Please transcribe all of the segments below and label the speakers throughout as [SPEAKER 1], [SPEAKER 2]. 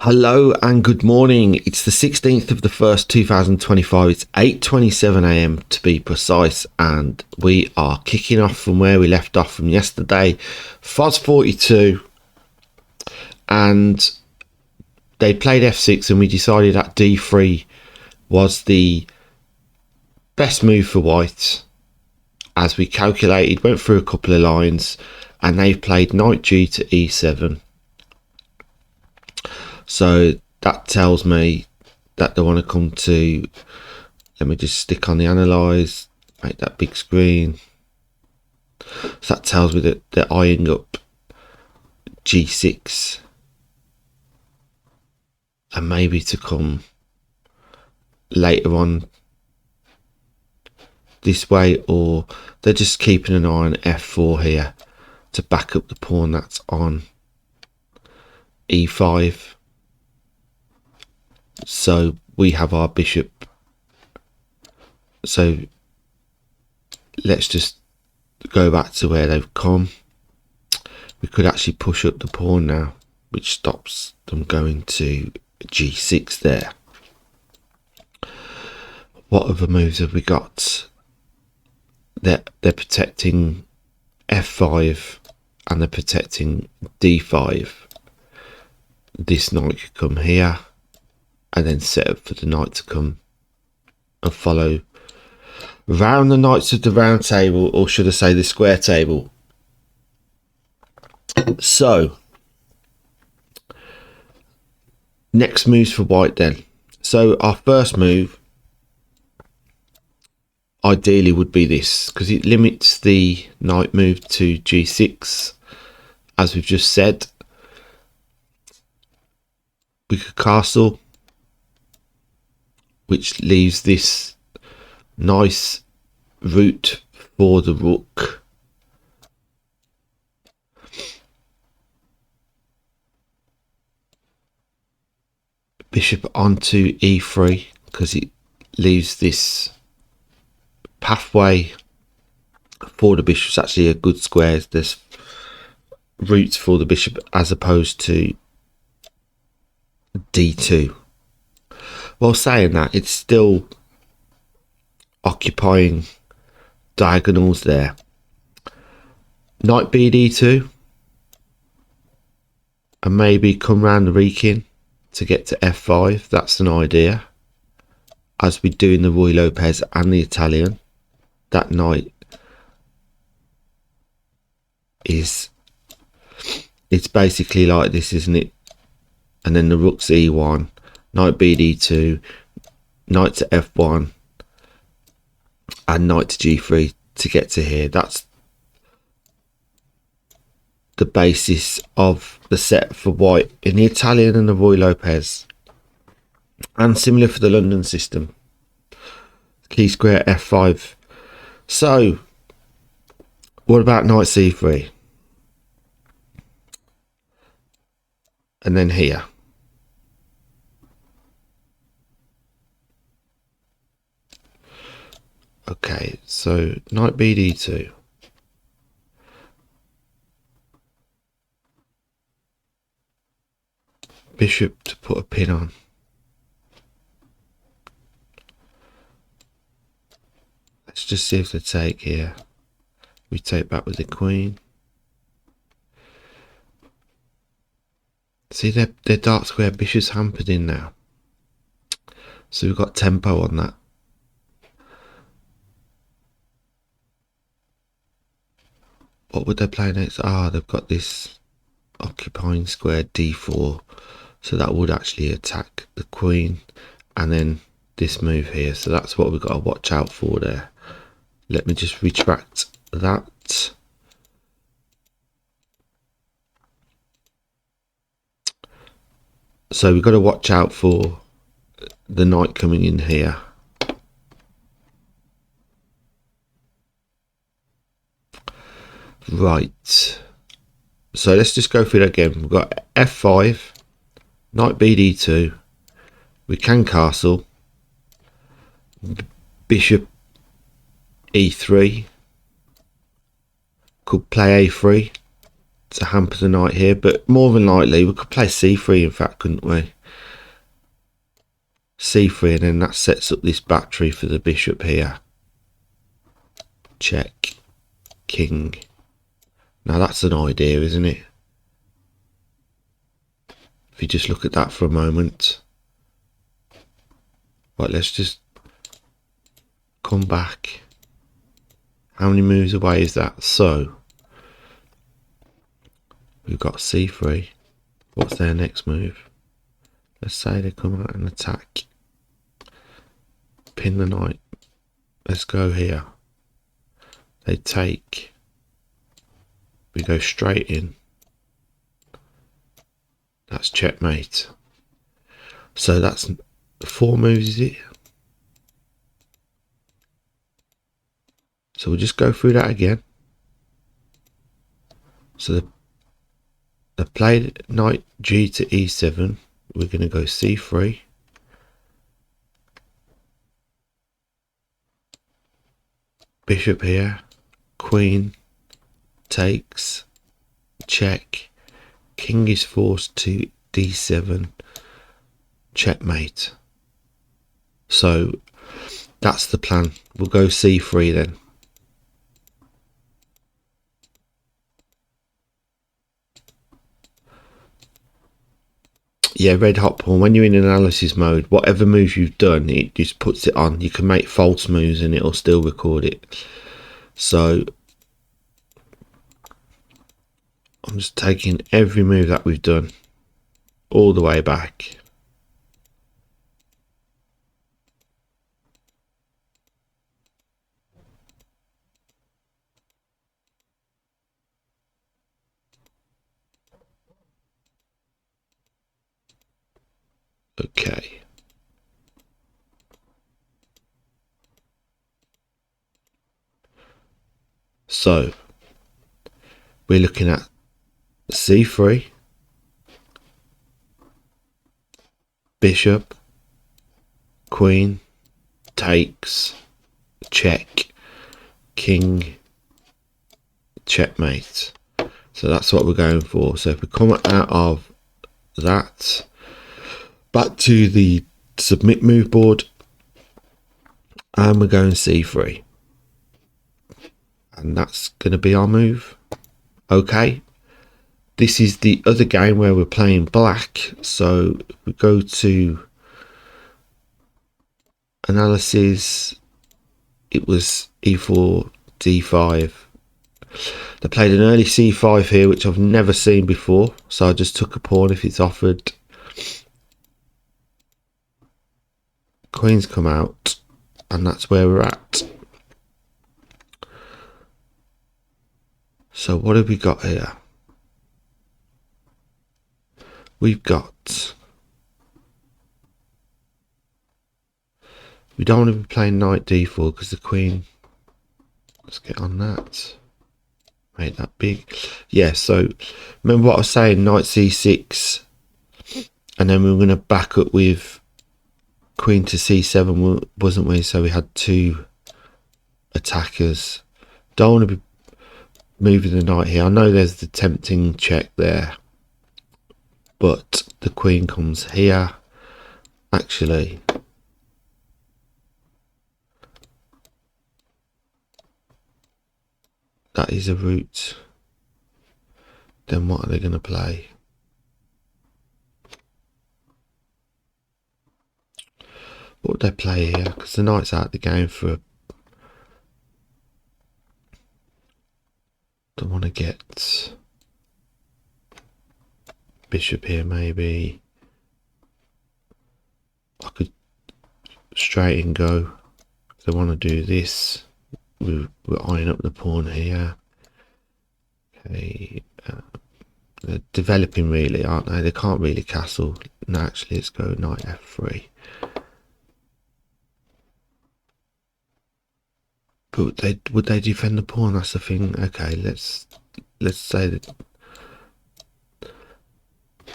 [SPEAKER 1] Hello and good morning. It's the 16th of the 1st, 2025. It's 8:27 a.m. to be precise, and we are kicking off from where we left off from yesterday. foz42, and they played f6, and we decided that d3 was the best move for white. As we calculated, went through a couple of lines, and they've played knight g to e7. So that tells me that they want to come to, let me just stick on the analyze, make that big screen. So that tells me that they're eyeing up g6 and maybe to come later on this way, or they're just keeping an eye on f4 here to back up the pawn that's on e5. So we have our bishop. So let's just go back to where they've come. We could actually push up the pawn now, which stops them going to g6 there. What other moves have we got? They're protecting f5 and they're protecting d5. This knight could come here and then set up for the knight to come and follow round the knights of the round table, or should I say the square table. So next moves for white then. So our first move ideally would be this, because it limits the knight move to g6, as we've just said. We could castle, which leaves this nice route for the rook. Bishop onto e3, because it leaves this pathway for the bishop. It's actually a good square. There's routes for the bishop as opposed to d2. While saying that, it's still occupying diagonals there. Knight b d2, and maybe come round the Rikin to get to f5. That's an idea, as we do in the Ruy Lopez and the Italian. That knight is, it's basically like this, isn't it? And then the rook's e1, knight b d2, knight to f1, and knight to g3 to get to here. That's the basis of the set for white in the Italian and the Ruy Lopez, and similar for the London system. Key square f5. So what about knight c3? And then here. Okay, so knight b d2. Bishop to put a pin on. Let's just see if they take here. We take back with the queen. See, their dark square bishop's hampered in now. So we've got tempo on that. What would they play next? They've got this occupying square d4. So that would actually attack the queen. And then this move here. So that's what we've got to watch out for there. Let me just retract that. So we've got to watch out for the knight coming in here. Right. So let's just go through that again. We've got f5, knight b d2. We can castle. Bishop e3. Could play a3 to hamper the knight here, but more than likely we could play c3 in fact, couldn't we? c3, and then that sets up this battery for the bishop here. Check, king. Now that's an idea, isn't it? If you just look at that for a moment. Right, let's just come back. How many moves away is that? So we've got c3. What's their next move? Let's say they come out and attack. Pin the knight. Let's go here. They take. We go straight in. That's checkmate. So that's 4 moves, is it? So we'll just go through that again. So they played knight g to e7. We're going to go c3. Bishop here. Queen takes. Check. King is forced to d7. Checkmate. So that's the plan. We'll go c3 then. Yeah, red hot pawn, when you're in analysis mode, whatever moves you've done, it just puts it on. You can make false moves and it'll still record it. So I'm just taking every move that we've done all the way back. Okay. So we're looking at c3, bishop, queen, takes, check, king, checkmate. So that's what we're going for. So if we come out of that, back to the submit move board, and we're going c3. And that's going to be our move. Okay. This is the other game where we're playing black. So we go to analysis. It was e4, d5. They played an early c5 here, which I've never seen before. So I just took a pawn if it's offered. Queen's come out. And that's where we're at. So what have we got here? We've got... We don't want to be playing knight d4 because the queen... Let's get on that. Make that big. Yeah, so remember what I was saying, knight c6. And then we were going to back up with queen to c7, wasn't we? So we had 2 attackers. Don't want to be moving the knight here. I know there's the tempting check there, but the queen comes here. Actually, that is a route. Then what are they going to play? What would they play here? Because the knight's out of the game for... Don't want to get bishop here, maybe. I could straight and go. If they want to do this, we're eyeing up the pawn here. Okay, they're developing really, aren't they? They can't really castle. No, actually, let's go knight f3. But would they defend the pawn? That's the thing. Okay, let's say that.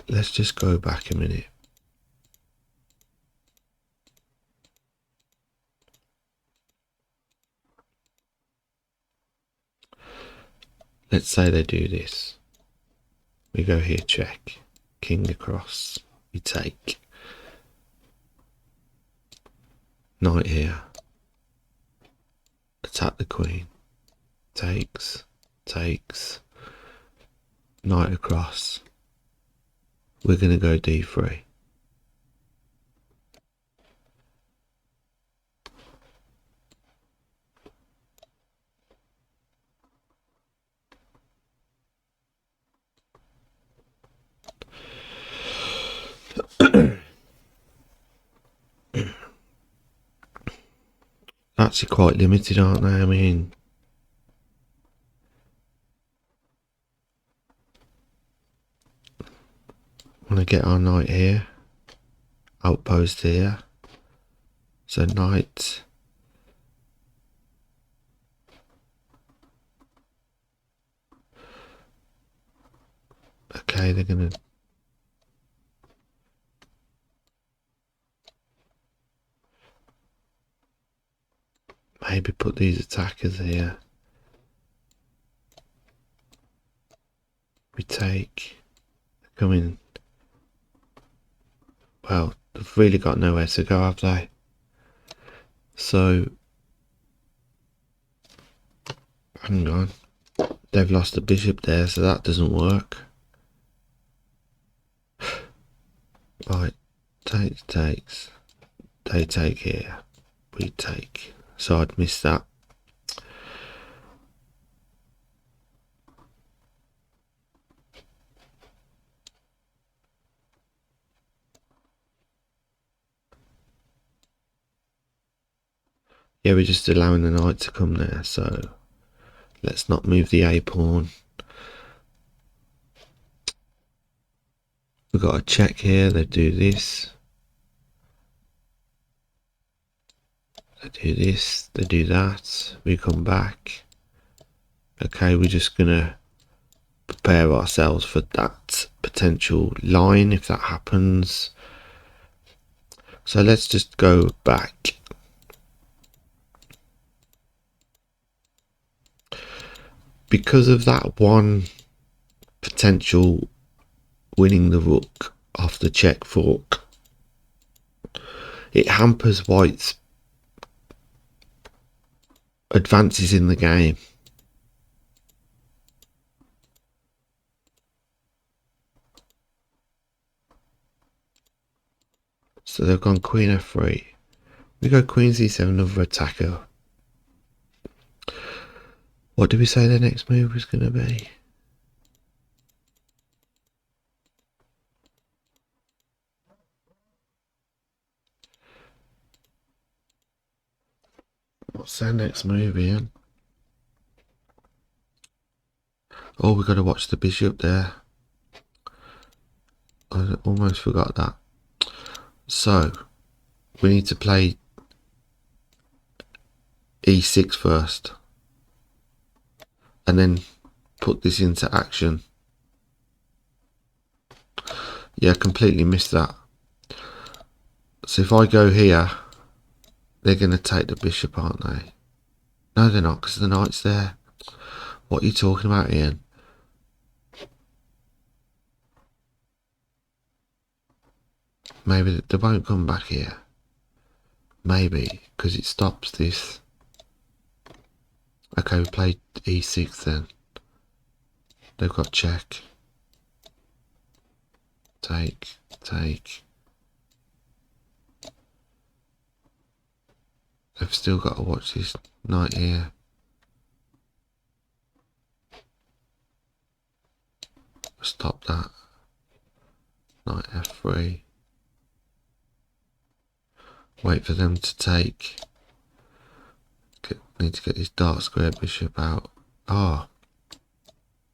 [SPEAKER 1] Let's just go back a minute. Let's say they do this. We go here, check. King across. We take. Knight here. Attack the queen. Takes. Takes. Knight across. We're going to go d3. Actually quite limited, aren't they? I mean, want to get our knight here, outpost here, so knight, okay, they're gonna maybe put these attackers here. We take, come in. Well, they've really got nowhere to go, have they? So, hang on. They've lost the bishop there, so that doesn't work. Right, takes. They take here. We take. So I'd miss that. Yeah, we're just allowing the knight to come there, so let's not move the A pawn. We've got a check here, they do this. They do this, they do that. We come back. Okay, we're just gonna prepare ourselves for that potential line if that happens. So let's just go back. Because of that one potential winning the rook off the check fork, it hampers white's advances in the game. So they've gone queen f3. We go queen c7, another attacker. What did we say the next move was going to be? What's their next move, Ian? Oh, we've got to watch the bishop there. I almost forgot that. So, we need to play e6 first. And then put this into action. Yeah, completely missed that. So if I go here, they're going to take the bishop, aren't they? No, they're not, because the knight's there. What are you talking about, Ian? Maybe they won't come back here. Maybe, because it stops this. Okay, we played e6 then. They've got check. Take, take. They've still got to watch this knight here. Stop that. Knight f3. Wait for them to take. Need to get this dark square bishop out. Ah,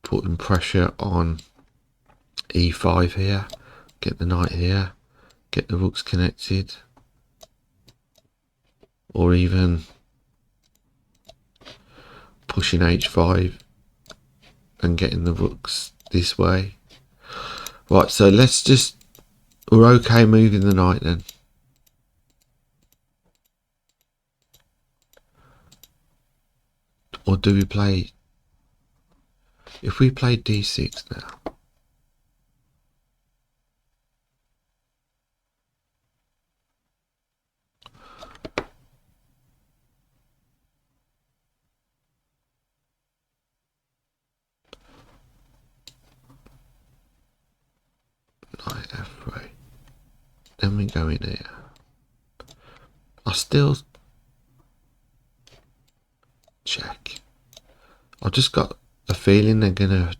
[SPEAKER 1] putting pressure on e5 here. Get the knight here. Get the rooks connected. Or even pushing h5 and getting the rooks this way. Right, so let's just, we're okay moving the knight then. Or do we play, if we play d6 now, Then we go in here. I still check. I just got a feeling they're gonna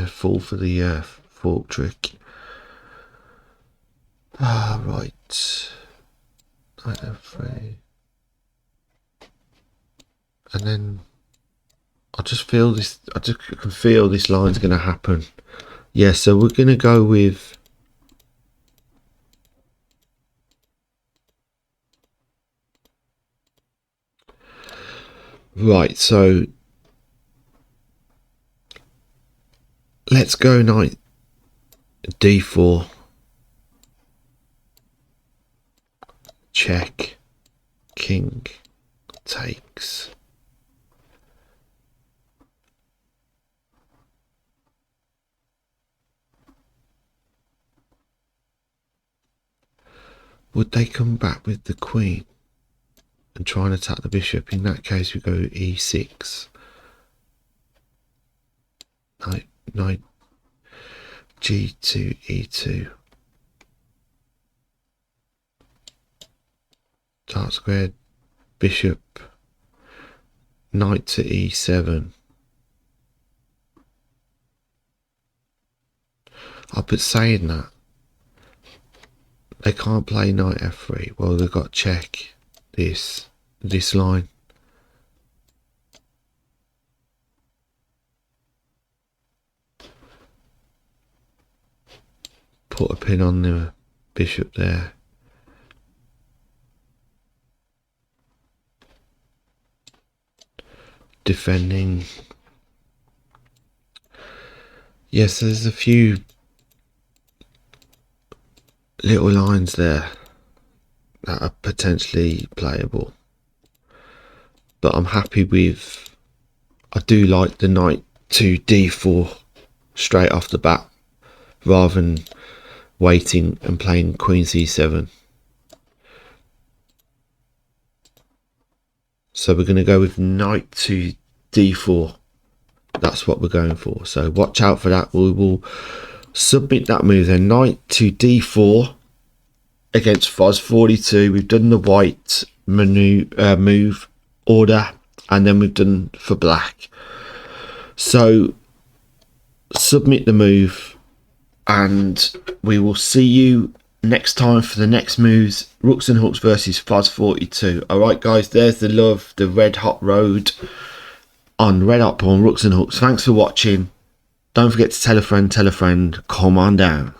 [SPEAKER 1] fall for the fork trick. Ah, right. Knight f3. And then I just feel this. I just can feel this line's gonna happen. Yeah, so we're gonna go with. Right, so let's go knight d4, check, king takes. Would they come back with the queen and try and attack the bishop? In that case, we go e6. Knight g2, e2. Dark squared, bishop, knight to e7. But saying that, they can't play knight f3. Well, they've got check this line. Put a pin on the bishop there. Defending. Yes, there's a few little lines there that are potentially playable, but I'm happy with. I do like the knight to d4 straight off the bat rather than waiting and playing queen c7. So we're going to go with knight to d4. That's what we're going for, so watch out for that. We will submit that move then. Knight to d4 against foz42. We've done the white move order, and then we've done for black. So submit the move, and we will see you next time for the next moves. Rooks and Hooks versus foz42. Alright guys, there's the love, the red hot road on Red Hot Porn, Rooks and Hooks. Thanks for watching. Don't forget to tell a friend, come on down.